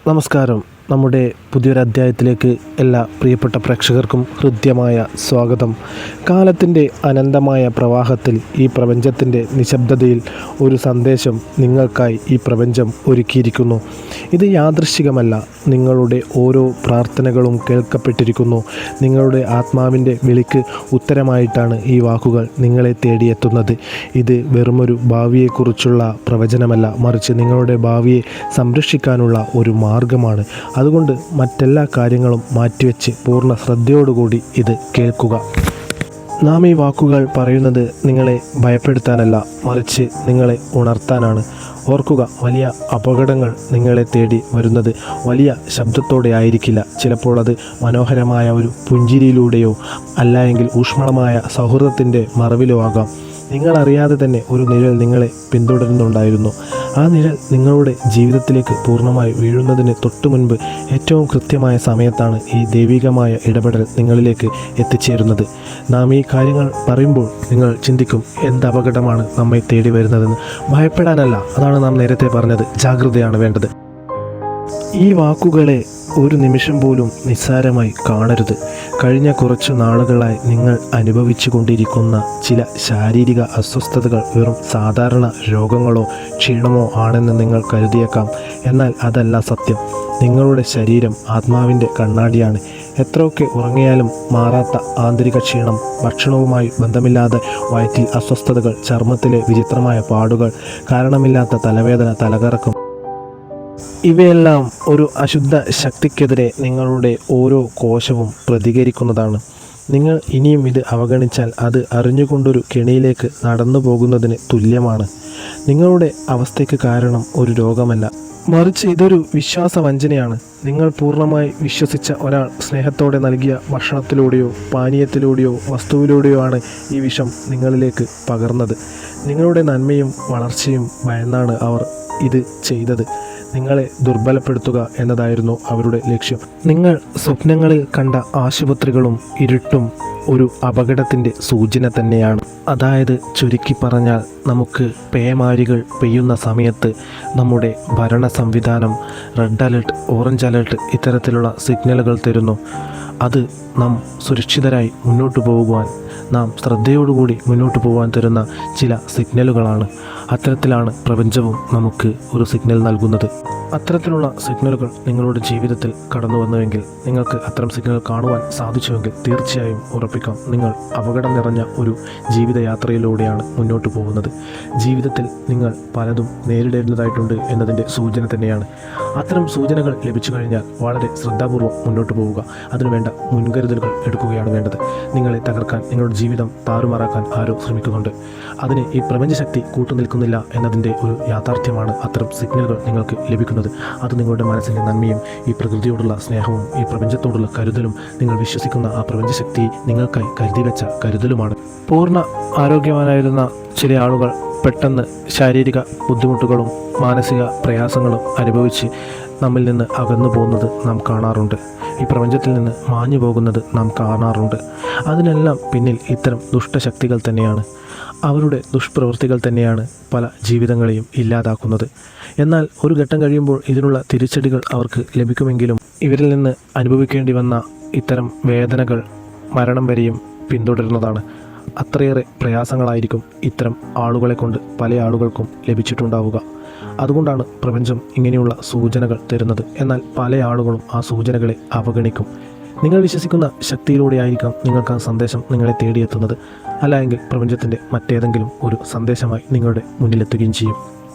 നമസ്കാരം. നമ്മുടെ പുതിയൊരു അധ്യായത്തിലേക്ക് എല്ലാ പ്രിയപ്പെട്ട പ്രേക്ഷകർക്കും ഹൃദ്യമായ സ്വാഗതം. കാലത്തിൻ്റെ അനന്തമായ പ്രവാഹത്തിൽ ഈ പ്രപഞ്ചത്തിൻ്റെ നിശബ്ദതയിൽ ഒരു സന്ദേശം നിങ്ങൾക്കായി ഈ പ്രപഞ്ചം ഒരുക്കിയിരിക്കുന്നു. ഇത് യാദൃശ്ചികമല്ല. നിങ്ങളുടെ ഓരോ പ്രാർത്ഥനകളും കേൾക്കപ്പെട്ടിരിക്കുന്നു. നിങ്ങളുടെ ആത്മാവിൻ്റെ വിളിക്ക് ഉത്തരമായിട്ടാണ് ഈ വാക്കുകൾ നിങ്ങളെ തേടിയെത്തുന്നത്. ഇത് വെറുമൊരു ഭാവിയെക്കുറിച്ചുള്ള പ്രവചനമല്ല, മറിച്ച് നിങ്ങളുടെ ഭാവിയെ സംരക്ഷിക്കാനുള്ള ഒരു മാർഗമാണ്. അതുകൊണ്ട് മറ്റെല്ലാ കാര്യങ്ങളും മാറ്റിവെച്ച് പൂർണ്ണ ശ്രദ്ധയോടുകൂടി ഇത് കേൾക്കുക. നാം ഈ വാക്കുകൾ പറയുന്നത് നിങ്ങളെ ഭയപ്പെടുത്താനല്ല, മറിച്ച് നിങ്ങളെ ഉണർത്താനാണ്. ഓർക്കുക, വലിയ അപകടങ്ങൾ നിങ്ങളെ തേടി വരുന്നത് വലിയ ശബ്ദത്തോടെ ആയിരിക്കില്ല. ചിലപ്പോൾ അത് മനോഹരമായ ഒരു പുഞ്ചിരിയിലൂടെയോ അല്ലായെങ്കിൽ ഊഷ്മളമായ സൗഹൃദത്തിൻ്റെ മറവിലോ ആകാം. നിങ്ങളറിയാതെ തന്നെ ഒരു നിഴൽ നിങ്ങളെ പിന്തുടരുന്നുണ്ടായിരുന്നു. ആ നിഴൽ നിങ്ങളുടെ ജീവിതത്തിലേക്ക് പൂർണ്ണമായി വീഴുന്നതിന് തൊട്ടു മുൻപ് ഏറ്റവും കൃത്യമായ സമയത്താണ് ഈ ദൈവികമായ ഇടപെടൽ നിങ്ങളിലേക്ക് എത്തിച്ചേരുന്നത്. നാം ഈ കാര്യങ്ങൾ പറയുമ്പോൾ നിങ്ങൾ ചിന്തിക്കും, എന്ത് അപകടമാണ് നമ്മെ തേടി വരുന്നതെന്ന്. ഭയപ്പെടാനല്ല, അതാണ് നാം നേരത്തെ പറഞ്ഞത്. ജാഗ്രതയാണ് വേണ്ടത്. ഈ വാക്കുകളെ ഒരു നിമിഷം പോലും നിസ്സാരമായി കാണരുത്. കഴിഞ്ഞ കുറച്ചു നാളുകളായി നിങ്ങൾ അനുഭവിച്ചു കൊണ്ടിരിക്കുന്ന ചില ശാരീരിക അസ്വസ്ഥതകൾ വെറും സാധാരണ രോഗങ്ങളോ ക്ഷീണമോ ആണെന്ന് നിങ്ങൾ കരുതിയേക്കാം. എന്നാൽ അതല്ല സത്യം. നിങ്ങളുടെ ശരീരം ആത്മാവിൻ്റെ കണ്ണാടിയാണ്. എത്രയൊക്കെ ഉറങ്ങിയാലും മാറാത്ത ആന്തരിക ക്ഷീണം, ഭക്ഷണവുമായി ബന്ധമില്ലാതെ വയറ്റിൽ അസ്വസ്ഥതകൾ, ചർമ്മത്തിലെ വിചിത്രമായ പാടുകൾ, കാരണമില്ലാത്ത തലവേദന, തലകറക്കം, ഇവയെല്ലാം ഒരു അശുദ്ധ ശക്തിക്കെതിരെ നിങ്ങളുടെ ഓരോ കോശവും പ്രതികരിക്കുന്നതാണ്. നിങ്ങൾ ഇനിയും ഇത് അവഗണിച്ചാൽ അത് അറിഞ്ഞുകൊണ്ടൊരു കെണിയിലേക്ക് നടന്നു പോകുന്നതിന് തുല്യമാണ്. നിങ്ങളുടെ അവസ്ഥയ്ക്ക് കാരണം ഒരു രോഗമല്ല, മറിച്ച് ഇതൊരു വിശ്വാസവഞ്ചനയാണ്. നിങ്ങൾ പൂർണ്ണമായി വിശ്വസിച്ച ഒരാൾ സ്നേഹത്തോടെ നൽകിയ ഭക്ഷണത്തിലൂടെയോ പാനീയത്തിലൂടെയോ വസ്തുവിലൂടെയോ ആണ് ഈ വിഷം നിങ്ങളിലേക്ക് പകർന്നത്. നിങ്ങളുടെ നന്മയും വളർച്ചയും ഭയന്നാണ് അവർ ഇത് ചെയ്തത്. നിങ്ങളെ ദുർബലപ്പെടുത്തുക എന്നതായിരുന്നു അവരുടെ ലക്ഷ്യം. നിങ്ങൾ സ്വപ്നങ്ങളിൽ കണ്ട ആശുപത്രികളും ഇരുട്ടും ഒരു അപകടത്തിൻ്റെ സൂചന തന്നെയാണ്. അതായത് ചുരുക്കി പറഞ്ഞാൽ, നമുക്ക് പേമാരികൾ പെയ്യുന്ന സമയത്ത് നമ്മുടെ ഭരണ സംവിധാനം റെഡ് അലർട്ട്, ഓറഞ്ച് അലർട്ട് ഇത്തരത്തിലുള്ള സിഗ്നലുകൾ തരുന്നു. അത് നാം സുരക്ഷിതരായി മുന്നോട്ട് പോകുവാൻ, നാം ശ്രദ്ധയോടുകൂടി മുന്നോട്ട് പോകാൻ തരുന്ന ചില സിഗ്നലുകളാണ്. അത്തരത്തിലാണ് പ്രപഞ്ചവും നമുക്ക് ഒരു സിഗ്നൽ നൽകുന്നത്. അത്തരത്തിലുള്ള സിഗ്നലുകൾ നിങ്ങളുടെ ജീവിതത്തിൽ കടന്നു വന്നുവെങ്കിൽ, നിങ്ങൾക്ക് അത്തരം സിഗ്നൽ കാണുവാൻ സാധിച്ചുവെങ്കിൽ തീർച്ചയായും ഉറപ്പിക്കാം, നിങ്ങൾ അപകടം നിറഞ്ഞ ഒരു ജീവിതയാത്രയിലൂടെയാണ് മുന്നോട്ട് പോകുന്നത്. ജീവിതത്തിൽ നിങ്ങൾ പലതും നേരിടേണ്ടതായിട്ടുണ്ട് എന്നതിൻ്റെ സൂചന തന്നെയാണ്. അത്തരം സൂചനകൾ ലഭിച്ചു കഴിഞ്ഞാൽ വളരെ ശ്രദ്ധാപൂർവ്വം മുന്നോട്ട് പോവുക. അതിനുവേണ്ട മുൻകരുതലുകൾ എടുക്കുകയാണ് വേണ്ടത്. നിങ്ങളെ തകർക്കാൻ, നിങ്ങളുടെ ജീവിതം താറുമാറാക്കാൻ ആരോ ശ്രമിക്കുന്നുണ്ട്. അതിന് ഈ പ്രപഞ്ചശക്തി കൂട്ടുനിൽക്കുന്നില്ല എന്നതിൻ്റെ ഒരു യാഥാർത്ഥ്യമാണ് അത്തരം സിഗ്നലുകൾ നിങ്ങൾക്ക് ലഭിക്കുന്നത്. അത് നിങ്ങളുടെ മനസ്സിൻ്റെ നന്മയും ഈ പ്രകൃതിയോടുള്ള സ്നേഹവും ഈ പ്രപഞ്ചത്തോടുള്ള കരുതലും, നിങ്ങൾ വിശ്വസിക്കുന്ന ആ പ്രപഞ്ചശക്തി നിങ്ങൾക്കായി കരുതി വെച്ച കരുതലുമാണ്. പൂർണ്ണ ആരോഗ്യവാനായിരുന്ന ചില ആളുകൾ പെട്ടെന്ന് ശാരീരിക ബുദ്ധിമുട്ടുകളും മാനസിക പ്രയാസങ്ങളും അനുഭവിച്ച് നമ്മിൽ നിന്ന് അകന്നു പോകുന്നത് നാം കാണാറുണ്ട്. ഈ പ്രപഞ്ചത്തിൽ നിന്ന് മാഞ്ഞു പോകുന്നത് നാം കാണാറുണ്ട്. അതിനെല്ലാം പിന്നിൽ ഇത്തരം ദുഷ്ടശക്തികൾ തന്നെയാണ്. അവരുടെ ദുഷ്പ്രവൃത്തികൾ തന്നെയാണ് പല ജീവിതങ്ങളെയും ഇല്ലാതാക്കുന്നത്. എന്നാൽ ഒരു ഘട്ടം കഴിയുമ്പോൾ ഇതിനുള്ള തിരിച്ചടികൾ അവർക്ക് ലഭിക്കുമെങ്കിലും ഇവരിൽ നിന്ന് അനുഭവിക്കേണ്ടി വന്ന ഇത്തരം വേദനകൾ മരണം വരെയും പിന്തുടരുന്നതാണ്. അത്രയേറെ പ്രയാസങ്ങളായിരിക്കും ഇത്തരം ആളുകളെ കൊണ്ട് പല ആളുകൾക്കും ലഭിച്ചിട്ടുണ്ടാവുക. അതുകൊണ്ടാണ് പ്രപഞ്ചം ഇങ്ങനെയുള്ള സൂചനകൾ തരുന്നത്. എന്നാൽ പല ആളുകളും ആ സൂചനകളെ അവഗണിക്കും. നിങ്ങൾ വിശ്വസിക്കുന്ന ശക്തിയിലൂടെയായിരിക്കാം നിങ്ങൾക്ക് ആ സന്ദേശം നിങ്ങളെ തേടിയെത്തുന്നത്. അല്ല എങ്കിൽ പ്രപഞ്ചത്തിൻ്റെ മറ്റേതെങ്കിലും ഒരു സന്ദേശമായി നിങ്ങളുടെ മുന്നിലെത്തുകയും ചെയ്യും.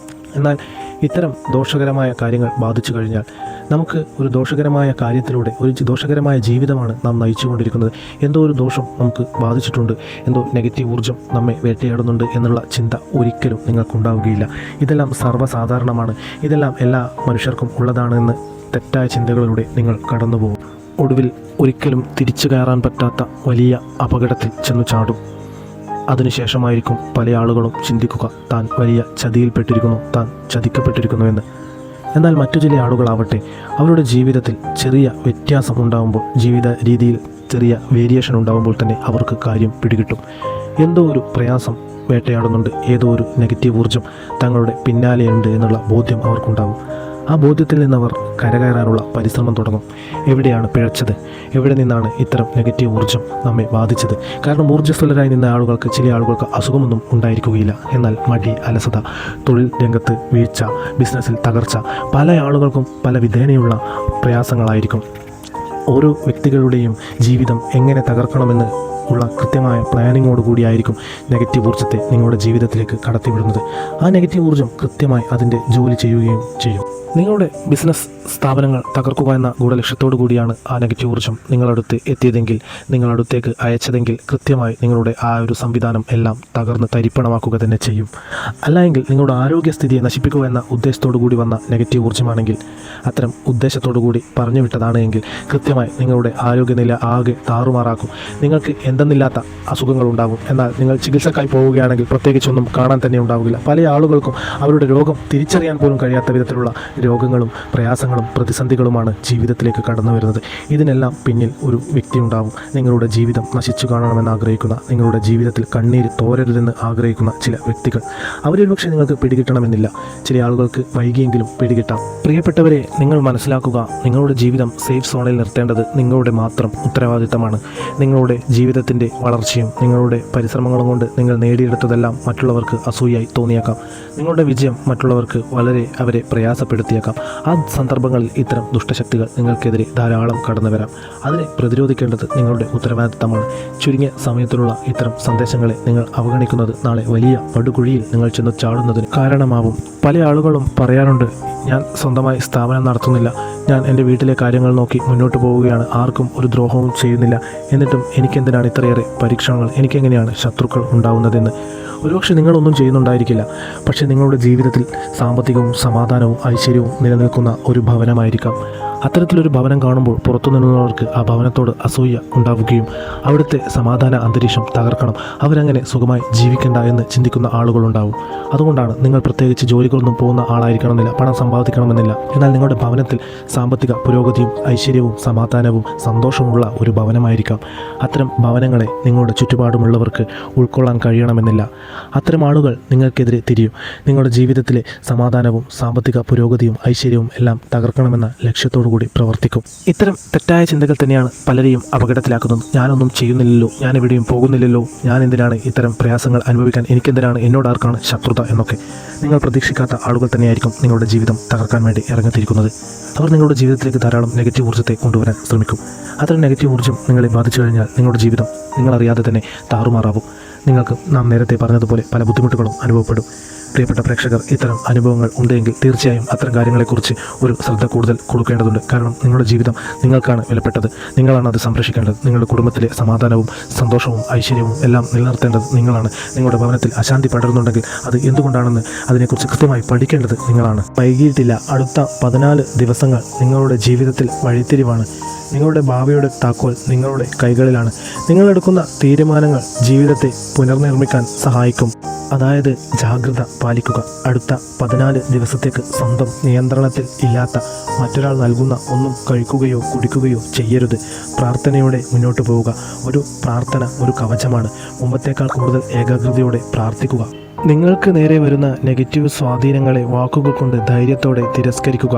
എന്നാൽ ഇത്തരം ദോഷകരമായ കാര്യങ്ങൾ ബാധിച്ചു കഴിഞ്ഞാൽ, നമുക്ക് ഒരു ദോഷകരമായ കാര്യത്തിലൂടെ ഒരു ദോഷകരമായ ജീവിതമാണ് നാം നയിച്ചുകൊണ്ടിരിക്കുന്നത്, എന്തോ ഒരു ദോഷം നമുക്ക് ബാധിച്ചിട്ടുണ്ട്, എന്തോ നെഗറ്റീവ് ഊർജ്ജം നമ്മെ വേട്ടയാടുന്നുണ്ട് എന്നുള്ള ചിന്ത ഒരിക്കലും നിങ്ങൾക്കുണ്ടാവുകയില്ല. ഇതെല്ലാം സർവ്വസാധാരണമാണ്, ഇതെല്ലാം എല്ലാ മനുഷ്യർക്കും ഉള്ളതാണെന്ന് തെറ്റായ ചിന്തകളിലൂടെ നിങ്ങൾ കടന്നു പോകും. ഒടുവിൽ ഒരിക്കലും തിരിച്ചു കയറാൻ പറ്റാത്ത വലിയ അപകടത്തിൽ ചെന്നു ചാടും. അതിനുശേഷമായിരിക്കും പല ആളുകളും ചിന്തിക്കുക, താൻ വലിയ ചതിയിൽപ്പെട്ടിരിക്കുന്നു, താൻ ചതിക്കപ്പെട്ടിരിക്കുന്നുവെന്ന്. എന്നാൽ മറ്റു ചില ആളുകളാവട്ടെ, അവരുടെ ജീവിതത്തിൽ ചെറിയ വ്യത്യാസം ഉണ്ടാകുമ്പോൾ, ജീവിത രീതിയിൽ ചെറിയ വേരിയേഷൻ ഉണ്ടാകുമ്പോൾ തന്നെ അവർക്ക് കാര്യം പിടികിട്ടും. എന്തോ ഒരു പ്രയാസം വേട്ടയാടുന്നുണ്ട്, ഏതോ ഒരു നെഗറ്റീവ് ഊർജ്ജം തങ്ങളുടെ പിന്നാലെയുണ്ട് എന്നുള്ള ബോധ്യം അവർക്കുണ്ടാകും. ആ ബോധ്യത്തിൽ നിന്നവർ കരകയറാനുള്ള പരിശ്രമം തുടങ്ങും. എവിടെയാണ് പിഴച്ചത്? എവിടെ നിന്നാണ് ഇത്തരം നെഗറ്റീവ് ഊർജ്ജം നമ്മെ ബാധിച്ചത്? കാരണം ഊർജ്ജസ്വലരായി നിന്ന ആളുകൾക്ക്, ചില ആളുകൾക്ക് അസുഖമൊന്നും ഉണ്ടായിരിക്കുകയില്ല. എന്നാൽ മടി, അലസത, തൊഴിൽ രംഗത്ത് വീഴ്ച, ബിസിനസ്സിൽ തകർച്ച, പല ആളുകൾക്കും പല വിധേനയുള്ള പ്രയാസങ്ങളായിരിക്കും. ഓരോ വ്യക്തികളുടെയും ജീവിതം എങ്ങനെ തകർക്കണമെന്ന് ഉള്ള കൃത്യമായ പ്ലാനിങ്ങോട് കൂടിയായിരിക്കും നെഗറ്റീവ് ഊർജ്ജത്തെ നിങ്ങളുടെ ജീവിതത്തിലേക്ക് കടത്തിവിടുന്നത്. ആ നെഗറ്റീവ് ഊർജ്ജം കൃത്യമായി അതിൻ്റെ ജോലി ചെയ്യുകയും ചെയ്യും. നിങ്ങളുടെ ബിസിനസ് സ്ഥാപനങ്ങൾ തകർക്കുക എന്ന ഗൂഢലക്ഷ്യത്തോടു കൂടിയാണ് ആ നെഗറ്റീവ് ഊർജ്ജം നിങ്ങളടുത്ത് എത്തിയതെങ്കിൽ, നിങ്ങളടുത്തേക്ക് അയച്ചതെങ്കിൽ, കൃത്യമായി നിങ്ങളുടെ ആ ഒരു സംവിധാനം എല്ലാം തകർന്ന് തരിപ്പണമാക്കുക തന്നെ ചെയ്യും. അല്ലായെങ്കിൽ നിങ്ങളുടെ ആരോഗ്യസ്ഥിതിയെ നശിപ്പിക്കുക എന്ന ഉദ്ദേശത്തോടു കൂടി വന്ന നെഗറ്റീവ് ഊർജ്ജമാണെങ്കിൽ, അത്തരം ഉദ്ദേശത്തോടു കൂടി പറഞ്ഞു വിട്ടതാണ് എങ്കിൽ കൃത്യമായി നിങ്ങളുടെ ആരോഗ്യനില ആകെ താറുമാറാക്കും. നിങ്ങൾക്ക് എന്തെന്നില്ലാത്ത അസുഖങ്ങളുണ്ടാകും. എന്നാൽ നിങ്ങൾ ചികിത്സക്കായി പോവുകയാണെങ്കിൽ പ്രത്യേകിച്ചൊന്നും കാണാൻ തന്നെ ഉണ്ടാവുകയില്ല. പല ആളുകൾക്കും അവരുടെ രോഗം തിരിച്ചറിയാൻ പോലും കഴിയാത്ത വിധത്തിലുള്ള രോഗങ്ങളും പ്രയാസങ്ങളും പ്രതിസന്ധികളുമാണ് ജീവിതത്തിലേക്ക് കടന്നു വരുന്നത്. ഇതിനെല്ലാം പിന്നിൽ ഒരു വ്യക്തി ഉണ്ടാവും. നിങ്ങളുടെ ജീവിതം നശിച്ചു കാണണമെന്ന് ആഗ്രഹിക്കുന്ന, നിങ്ങളുടെ ജീവിതത്തിൽ കണ്ണീര് തോരരുതെന്ന് ആഗ്രഹിക്കുന്ന ചില വ്യക്തികൾ. അവരൊരു പക്ഷേ നിങ്ങൾക്ക് പിടികിട്ടണമെന്നില്ല. ചില ആളുകൾക്ക് വൈകിയെങ്കിലും പിടികിട്ടാം. പ്രിയപ്പെട്ടവരെ, നിങ്ങൾ മനസ്സിലാക്കുക, നിങ്ങളുടെ ജീവിതം സേഫ് സോണിൽ നിർത്തേണ്ടത് നിങ്ങളുടെ മാത്രം ഉത്തരവാദിത്തമാണ്. നിങ്ങളുടെ ജീവിതത്തിൻ്റെ വളർച്ചയും നിങ്ങളുടെ പരിശ്രമങ്ങളും കൊണ്ട് നിങ്ങൾ നേടിയെടുത്തതെല്ലാം മറ്റുള്ളവർക്ക് അസൂയായി തോന്നിയേക്കാം. നിങ്ങളുടെ വിജയം മറ്റുള്ളവർക്ക് വളരെ അവരെ പ്രയാസപ്പെടുത്തിയേക്കാം. ആ സന്ദർഭങ്ങളിൽ ഇത്തരം ദുഷ്ടശക്തികൾ നിങ്ങൾക്കെതിരെ ധാരാളം കടന്നു വരാം. അതിനെ പ്രതിരോധിക്കേണ്ടത് നിങ്ങളുടെ ഉത്തരവാദിത്തമാണ്. ചുരുങ്ങിയ സമയത്തിലുള്ള ഇത്തരം സന്ദേശങ്ങളെ നിങ്ങൾ അവഗണിക്കുന്നത് നാളെ വലിയ പടുകുഴിയിൽ നിങ്ങൾ ചെന്ന് ചാടുന്നതിന് കാരണമാവും. പല ആളുകളും പറയാറുണ്ട്, ഞാൻ സ്വന്തമായി സ്ഥാപനം നടത്തുന്നില്ല, ഞാൻ എൻ്റെ വീട്ടിലെ കാര്യങ്ങൾ നോക്കി മുന്നോട്ട് പോവുകയാണ്, ആർക്കും ഒരു ദ്രോഹവും ചെയ്യുന്നില്ല, എന്നിട്ടും എനിക്കെന്തിനാണ് ഇത്രയേറെ പരീക്ഷണങ്ങൾ, എനിക്കെങ്ങനെയാണ് ശത്രുക്കൾ ഉണ്ടാവുന്നതെന്ന്. ഒരുപക്ഷെ നിങ്ങളൊന്നും ചെയ്യുന്നുണ്ടായിരിക്കില്ല, പക്ഷേ നിങ്ങളുടെ ജീവിതത്തിൽ സാമ്പത്തികവും സമാധാനവും ഐശ്വര്യവും നിലനിൽക്കുന്ന ഒരു ഭവനമായിരിക്കാം. അത്തരത്തിലൊരു ഭവനം കാണുമ്പോൾ പുറത്തു നിന്നുള്ളവർക്ക് ആ ഭവനത്തോട് അസൂയ ഉണ്ടാവുകയും അവിടുത്തെ സമാധാന അന്തരീക്ഷം തകർക്കണം, അവരങ്ങനെ സുഖമായി ജീവിക്കേണ്ട എന്ന് ചിന്തിക്കുന്ന ആളുകളുണ്ടാവും. അതുകൊണ്ടാണ് നിങ്ങൾ പ്രത്യേകിച്ച് ജോലികളൊന്നും പോകുന്ന ആളായിരിക്കണമെന്നില്ല, പണം സമ്പാദിക്കണമെന്നില്ല, എന്നാൽ നിങ്ങളുടെ ഭവനത്തിൽ സാമ്പത്തിക പുരോഗതിയും ഐശ്വര്യവും സമാധാനവും സന്തോഷവുമുള്ള ഒരു ഭവനമായിരിക്കാം. അത്തരം ഭവനങ്ങളെ നിങ്ങളുടെ ചുറ്റുപാടുമുള്ളവർക്ക് ഉൾക്കൊള്ളാൻ കഴിയണമെന്നില്ല. അത്തരം ആളുകൾ നിങ്ങൾക്കെതിരെ തിരിയും. നിങ്ങളുടെ ജീവിതത്തിലെ സമാധാനവും സാമ്പത്തിക പുരോഗതിയും ഐശ്വര്യവും എല്ലാം തകർക്കണമെന്ന ലക്ഷ്യത്തോടു കൂടി പ്രവർത്തിക്കും. ഇത്തരം തെറ്റായ ചിന്തകൾ തന്നെയാണ് പലരെയും അപകടത്തിലാക്കുന്നത്. ഞാനൊന്നും ചെയ്യുന്നില്ലല്ലോ, ഞാൻ എവിടെയും പോകുന്നില്ലല്ലോ, ഞാൻ എന്തിനാണ് ഇത്തരം പ്രയാസങ്ങൾ അനുഭവിക്കാൻ, എനിക്കെന്തിനാണ്, എന്നോടാർക്കാണ് ശത്രുത എന്നൊക്കെ. നിങ്ങൾ പ്രതീക്ഷിക്കാത്ത ആളുകൾ തന്നെയായിരിക്കും നിങ്ങളുടെ ജീവിതം തകർക്കാൻ വേണ്ടി ഇറങ്ങിത്തിരിക്കുന്നത്. അവർ നിങ്ങളുടെ ജീവിതത്തിലേക്ക് ധാരാളം നെഗറ്റീവ് ഊർജ്ജത്തെ കൊണ്ടുവരാൻ ശ്രമിക്കും. അത്തരം നെഗറ്റീവ് ഊർജ്ജം നിങ്ങളെ ബാധിച്ചു കഴിഞ്ഞാൽ നിങ്ങളുടെ ജീവിതം നിങ്ങളറിയാതെ തന്നെ താറുമാറാവും. നിങ്ങൾക്ക് നാം നേരത്തെ പറഞ്ഞതുപോലെ പല ബുദ്ധിമുട്ടുകളും അനുഭവപ്പെടും. പ്രിയപ്പെട്ട പ്രേക്ഷകർ, ഇത്തരം അനുഭവങ്ങൾ ഉണ്ടെങ്കിൽ തീർച്ചയായും അത്തരം കാര്യങ്ങളെക്കുറിച്ച് ഒരു ശ്രദ്ധ കൂടുതൽ കൊടുക്കേണ്ടതുണ്ട്. കാരണം നിങ്ങളുടെ ജീവിതം നിങ്ങൾക്കാണ് വിലപ്പെട്ടത്, നിങ്ങളാണ് അത് സംരക്ഷിക്കേണ്ടത്. നിങ്ങളുടെ കുടുംബത്തിലെ സമാധാനവും സന്തോഷവും ഐശ്വര്യവും എല്ലാം നിലനിർത്തേണ്ടത് നിങ്ങളാണ്. നിങ്ങളുടെ ഭവനത്തിൽ അശാന്തി പടരുന്നുണ്ടെങ്കിൽ അത് എന്തുകൊണ്ടാണെന്ന് അതിനെക്കുറിച്ച് കൃത്യമായി പഠിക്കേണ്ടത് നിങ്ങളാണ്. വൈകിയിട്ടില്ല, അടുത്ത 14 ദിവസങ്ങൾ നിങ്ങളുടെ ജീവിതത്തിൽ വഴിത്തിരിവാണ്. നിങ്ങളുടെ ഭാവിയുടെ താക്കോൽ നിങ്ങളുടെ കൈകളിലാണ്. നിങ്ങളെടുക്കുന്ന തീരുമാനങ്ങൾ ജീവിതത്തെ പുനർനിർമ്മിക്കാൻ സഹായിക്കും. അതായത് ജാഗ്രത പാലിക്കുക. അടുത്ത 14 ദിവസത്തേക്ക് സ്വന്തം നിയന്ത്രണത്തിൽ ഇല്ലാത്ത മറ്റൊരാൾ നൽകുന്ന ഒന്നും കഴിക്കുകയോ കുടിക്കുകയോ ചെയ്യരുത്. പ്രാർത്ഥനയോടെ മുന്നോട്ട് പോവുക. ഒരു പ്രാർത്ഥന ഒരു കവചമാണ്. മുമ്പത്തേക്കാൾ കൂടുതൽ ഏകാഗ്രതയോടെ പ്രാർത്ഥിക്കുക. നിങ്ങൾക്ക് നേരെ വരുന്ന നെഗറ്റീവ് സ്വാധീനങ്ങളെ വാക്കുകൾ കൊണ്ട് ധൈര്യത്തോടെ തിരസ്കരിക്കുക.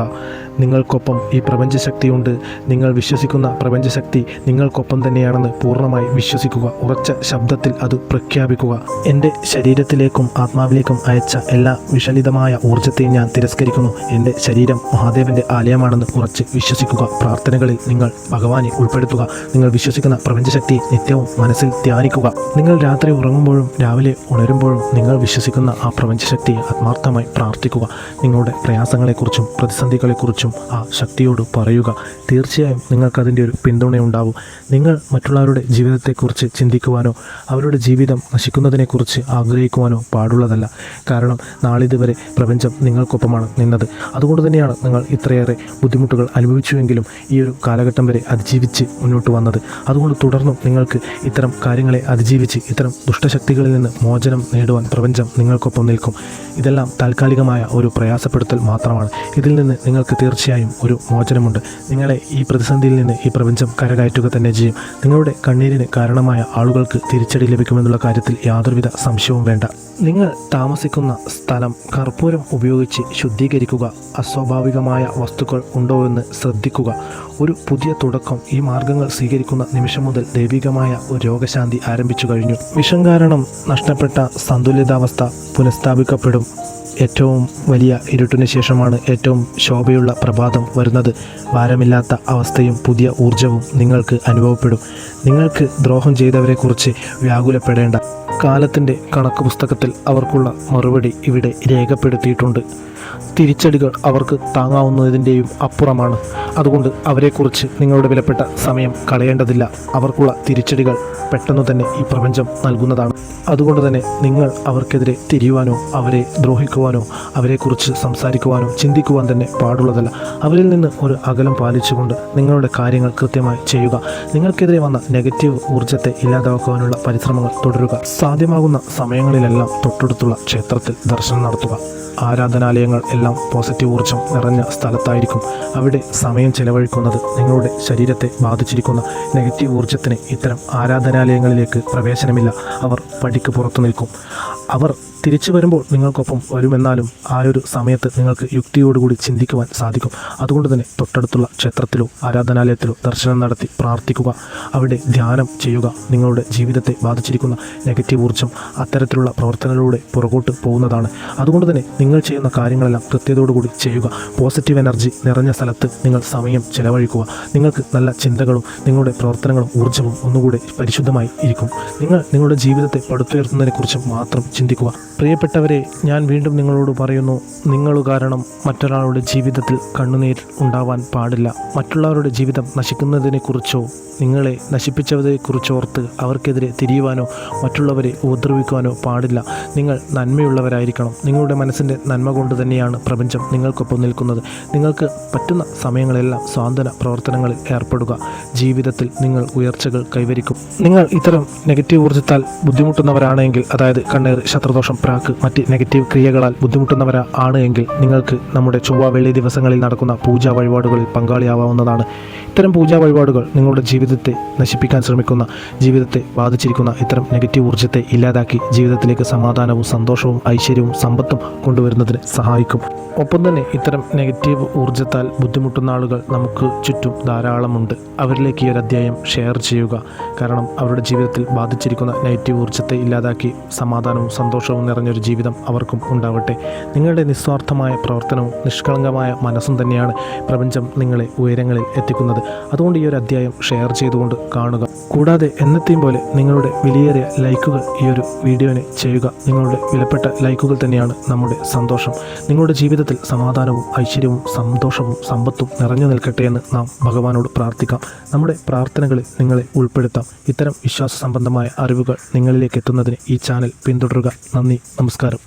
നിങ്ങൾക്കൊപ്പം ഈ പ്രപഞ്ചശക്തിയുണ്ട്. നിങ്ങൾ വിശ്വസിക്കുന്ന പ്രപഞ്ചശക്തി നിങ്ങൾക്കൊപ്പം തന്നെയാണെന്ന് പൂർണ്ണമായി വിശ്വസിക്കുക. ഉറച്ച ശബ്ദത്തിൽ അത് പ്രഖ്യാപിക്കുക. എൻ്റെ ശരീരത്തിലേക്കും ആത്മാവിലേക്കും അയച്ച എല്ലാ വിഷലിതമായ ഊർജ്ജത്തെയും ഞാൻ തിരസ്കരിക്കുന്നു. എൻ്റെ ശരീരം മഹാദേവൻ്റെ ആലയമാണെന്ന് ഉറച്ച് വിശ്വസിക്കുക. പ്രാർത്ഥനകളിൽ നിങ്ങൾ ഭഗവാനെ ഉൾപ്പെടുത്തുക. നിങ്ങൾ വിശ്വസിക്കുന്ന പ്രപഞ്ചശക്തിയെ നിത്യവും മനസ്സിൽ ധ്യാനിക്കുക. നിങ്ങൾ രാത്രി ഉറങ്ങുമ്പോഴും രാവിലെ ഉണരുമ്പോഴും നിങ്ങൾ വിശ്വസിക്കുന്ന ആ പ്രപഞ്ചശക്തിയെ ആത്മാർത്ഥമായി പ്രാർത്ഥിക്കുക. നിങ്ങളുടെ പ്രയാസങ്ങളെക്കുറിച്ചും പ്രതിസന്ധികളെക്കുറിച്ചും ആ ശക്തിയോട് പറയുക. തീർച്ചയായും നിങ്ങൾക്കതിൻ്റെ ഒരു പിന്തുണയുണ്ടാവും. നിങ്ങൾ മറ്റുള്ളവരുടെ ജീവിതത്തെക്കുറിച്ച് ചിന്തിക്കുവാനോ അവരുടെ ജീവിതം നശിക്കുന്നതിനെക്കുറിച്ച് ആഗ്രഹിക്കുവാനോ പാടുള്ളതല്ല. കാരണം നാളിതുവരെ പ്രപഞ്ചം നിങ്ങൾക്കൊപ്പമാണ് നിന്നത്. അതുകൊണ്ട് തന്നെയാണ് നിങ്ങൾ ഇത്രയേറെ ബുദ്ധിമുട്ടുകൾ അനുഭവിച്ചുവെങ്കിലും ഈ ഒരു കാലഘട്ടം വരെ അതിജീവിച്ച് മുന്നോട്ട് വന്നത്. അതുകൊണ്ട് തുടർന്നും നിങ്ങൾക്ക് ഇത്തരം കാര്യങ്ങളെ അതിജീവിച്ച് ഇത്തരം ദുഷ്ടശക്തികളിൽ നിന്ന് മോചനം നേടുവാൻ പ്രപഞ്ചം നിങ്ങൾക്കൊപ്പം നിൽക്കും. ഇതെല്ലാം താൽക്കാലികമായ ഒരു പ്രയാസപ്പെടുത്തൽ മാത്രമാണ്. ഇതിൽ നിന്ന് നിങ്ങൾക്ക് തീർച്ചയായും ഒരു മോചനമുണ്ട്. നിങ്ങളെ ഈ പ്രതിസന്ധിയിൽ നിന്ന് ഈ പ്രപഞ്ചം കരകയറ്റുക തന്നെ ചെയ്യും. നിങ്ങളുടെ കണ്ണീരിന് കാരണമായ ആളുകൾക്ക് തിരിച്ചടി ലഭിക്കുമെന്നുള്ള കാര്യത്തിൽ യാതൊരുവിധ സംശയവും വേണ്ട. നിങ്ങൾ താമസിക്കുന്ന സ്ഥലം കർപ്പൂരം ഉപയോഗിച്ച് ശുദ്ധീകരിക്കുക. അസ്വാഭാവികമായ വസ്തുക്കൾ ഉണ്ടോ എന്ന് ശ്രദ്ധിക്കുക. ഒരു പുതിയ തുടക്കം. ഈ മാർഗങ്ങൾ സ്വീകരിക്കുന്ന നിമിഷം മുതൽ ദൈവികമായ ഒരു രോഗശാന്തി ആരംഭിച്ചു കഴിഞ്ഞു. വിഷം കാരണം നഷ്ടപ്പെട്ട സന്തുലിതാവസ്ഥ പുനഃസ്ഥാപിക്കപ്പെടും. ഏറ്റവും വലിയ ഇരുട്ടിന് ശേഷമാണ് ഏറ്റവും ശോഭയുള്ള പ്രഭാതം വരുന്നത്. ഭാരമില്ലാത്ത അവസ്ഥയും പുതിയ ഊർജവും നിങ്ങൾക്ക് അനുഭവപ്പെടും. നിങ്ങൾക്ക് ദ്രോഹം ചെയ്തവരെക്കുറിച്ച് വ്യാകുലപ്പെടേണ്ട. കാലത്തിൻ്റെ കണക്ക് പുസ്തകത്തിൽ അവർക്കുള്ള മറുപടി ഇവിടെ രേഖപ്പെടുത്തിയിട്ടുണ്ട്. തിരിച്ചടികൾ അവർക്ക് താങ്ങാവുന്നതിൻ്റെയും അപ്പുറമാണ്. അതുകൊണ്ട് അവരെക്കുറിച്ച് നിങ്ങളുടെ വിലപ്പെട്ട സമയം കളയേണ്ടതില്ല. അവർക്കുള്ള തിരിച്ചടികൾ പെട്ടെന്ന് തന്നെ ഈ പ്രപഞ്ചം നൽകുന്നതാണ്. അതുകൊണ്ട് തന്നെ നിങ്ങൾ അവർക്കെതിരെ തിരിയുവാനോ അവരെ ദ്രോഹിക്കുവാനോ അവരെക്കുറിച്ച് സംസാരിക്കുവാനോ ചിന്തിക്കുവാൻ തന്നെ പാടുള്ളതല്ല. അവരിൽ നിന്ന് ഒരു അകലം പാലിച്ചുകൊണ്ട് നിങ്ങളുടെ കാര്യങ്ങൾ കൃത്യമായി ചെയ്യുക. നിങ്ങൾക്കെതിരെ വന്ന നെഗറ്റീവ് ഊർജ്ജത്തെ ഇല്ലാതാക്കുവാനുള്ള പരിശ്രമങ്ങൾ തുടരുക. സാധ്യമാകുന്ന സമയങ്ങളിലെല്ലാം തൊട്ടടുത്തുള്ള ക്ഷേത്രത്തിൽ ദർശനം നടത്തുക. ആരാധനാലയങ്ങൾ എല്ലാം പോസിറ്റീവ് ഊർജ്ജം നിറഞ്ഞ സ്ഥലത്തായിരിക്കും. അവിടെ സമയം ചെലവഴിക്കുന്നത് നിങ്ങളുടെ ശരീരത്തെ ബാധിച്ചിരിക്കുന്ന നെഗറ്റീവ് ഊർജ്ജത്തിന് ഇത്തരം ആരാധനാലയങ്ങളിലേക്ക് പ്രവേശനമില്ല. അവർ പടിക്ക് പുറത്തു നിൽക്കും. അവർ തിരിച്ചു വരുമ്പോൾ നിങ്ങൾക്കൊപ്പം വരുമെന്നാലും ആ ഒരു സമയത്ത് നിങ്ങൾക്ക് യുക്തിയോടുകൂടി ചിന്തിക്കുവാൻ സാധിക്കും. അതുകൊണ്ട് തന്നെ തൊട്ടടുത്തുള്ള ക്ഷേത്രത്തിലോ ആരാധനാലയത്തിലോ ദർശനം നടത്തി പ്രാർത്ഥിക്കുക. അവിടെ ധ്യാനം ചെയ്യുക. നിങ്ങളുടെ ജീവിതത്തെ ബാധിച്ചിരിക്കുന്ന നെഗറ്റീവ് ഊർജ്ജം അത്തരത്തിലുള്ള പ്രവർത്തനങ്ങളിലൂടെ പുറകോട്ട് പോകുന്നതാണ്. അതുകൊണ്ട് തന്നെ നിങ്ങൾ ചെയ്യുന്ന കാര്യങ്ങളെല്ലാം കൃത്യതയോടുകൂടി ചെയ്യുക. പോസിറ്റീവ് എനർജി നിറഞ്ഞ സ്ഥലത്ത് നിങ്ങൾ സമയം ചെലവഴിക്കുക. നിങ്ങൾക്ക് നല്ല ചിന്തകളും നിങ്ങളുടെ പ്രവർത്തനങ്ങളും ഊർജ്ജവും ഒന്നുകൂടെ പരിശുദ്ധമായി ഇരിക്കും. നിങ്ങൾ നിങ്ങളുടെ ജീവിതത്തെ പടുത്തുയർത്തുന്നതിനെക്കുറിച്ച് മാത്രം ചിന്തിക്കുക. പ്രിയപ്പെട്ടവരെ, ഞാൻ വീണ്ടും നിങ്ങളോട് പറയുന്നു, നിങ്ങൾ കാരണം മറ്റൊരാളുടെ ജീവിതത്തിൽ കണ്ണുനീർ ഉണ്ടാവാൻ പാടില്ല. മറ്റുള്ളവരുടെ ജീവിതം നശിക്കുന്നതിനെക്കുറിച്ചോ നിങ്ങളെ നശിപ്പിച്ചതിനെക്കുറിച്ചോർത്ത് അവർക്കെതിരെ തിരിയുവാനോ മറ്റുള്ളവരെ ഉപദ്രവിക്കുവാനോ പാടില്ല. നിങ്ങൾ നന്മയുള്ളവരായിരിക്കണം. നിങ്ങളുടെ മനസ്സിൻ്റെ നന്മ കൊണ്ട് തന്നെയാണ് പ്രപഞ്ചം നിങ്ങൾക്കൊപ്പം നിൽക്കുന്നത്. നിങ്ങൾക്ക് പറ്റുന്ന സമയങ്ങളെല്ലാം സ്വാന്തന പ്രവർത്തനങ്ങളിൽ ഏർപ്പെടുക. ജീവിതത്തിൽ നിങ്ങൾ ഉയർച്ചകൾ കൈവരിക്കും. നിങ്ങൾ ഇത്തരം നെഗറ്റീവ് ഊർജ്ജത്താൽ ബുദ്ധിമുട്ടുന്നവരാണെങ്കിൽ, അതായത് കണ്ണീർ, ശത്രുദോഷം, പ്രാക്ക്, മറ്റ് നെഗറ്റീവ് ക്രിയകളാൽ ബുദ്ധിമുട്ടുന്നവരാണ് എങ്കിൽ നിങ്ങൾക്ക് നമ്മുടെ ചൊവ്വ വെള്ളി ദിവസങ്ങളിൽ നടക്കുന്ന പൂജാ വഴിപാടുകളിൽ പങ്കാളിയാവാവുന്നതാണ്. ഇത്തരം പൂജാ വഴിപാടുകൾ നിങ്ങളുടെ ജീവിതത്തെ നശിപ്പിക്കാൻ ശ്രമിക്കുന്ന, ജീവിതത്തെ ബാധിച്ചിരിക്കുന്ന ഇത്തരം നെഗറ്റീവ് ഊർജ്ജത്തെ ഇല്ലാതാക്കി ജീവിതത്തിലേക്ക് സമാധാനവും സന്തോഷവും ഐശ്വര്യവും സമ്പത്തും കൊണ്ടുവരുന്നതിന് സഹായിക്കും. ഒപ്പം തന്നെ ഇത്തരം നെഗറ്റീവ് ഊർജ്ജത്താൽ ബുദ്ധിമുട്ടുന്ന ആളുകൾ നമുക്ക് ചുറ്റും ധാരാളമുണ്ട്. അവരിലേക്ക് ഈ ഒരു അധ്യായം ഷെയർ ചെയ്യുക. കാരണം അവരുടെ ജീവിതത്തിൽ ബാധിച്ചിരിക്കുന്ന നെഗറ്റീവ് ഊർജ്ജത്തെ ഇല്ലാതാക്കി സമാധാനവും സന്തോഷവും നിറഞ്ഞൊരു ജീവിതം അവർക്കും ഉണ്ടാവട്ടെ. നിങ്ങളുടെ നിസ്വാർത്ഥമായ പ്രവർത്തനവും നിഷ്കളങ്കമായ മനസ്സും തന്നെയാണ് പ്രപഞ്ചം നിങ്ങളെ ഉയരങ്ങളിൽ എത്തിക്കുന്നത്. അതുകൊണ്ട് ഈ ഒരു അധ്യായം ഷെയർ ചെയ്തുകൊണ്ട് കാണുക. കൂടാതെ എന്നത്തെയും പോലെ നിങ്ങളുടെ വിലയേറിയ ലൈക്കുകൾ ഈ ഒരു വീഡിയോന് ചെയ്യുക. നിങ്ങളുടെ വിലപ്പെട്ട ലൈക്കുകൾ തന്നെയാണ് നമ്മുടെ സന്തോഷം. നിങ്ങളുടെ ജീവിതത്തിൽ സമാധാനവും ഐശ്വര്യവും സന്തോഷവും സമ്പത്തും നിറഞ്ഞു നിൽക്കട്ടെ എന്ന് നാം ഭഗവാനോട് പ്രാർത്ഥിക്കാം. നമ്മുടെ പ്രാർത്ഥനകളിൽ നിങ്ങളെ ഉൾപ്പെടുത്താം. ഇത്തരം വിശ്വാസ സംബന്ധമായ അറിവുകൾ നിങ്ങളിലേക്ക് എത്തുന്നതിന് ഈ ചാനൽ പിന്തുടരുക. നന്ദി, നമസ്കാരം.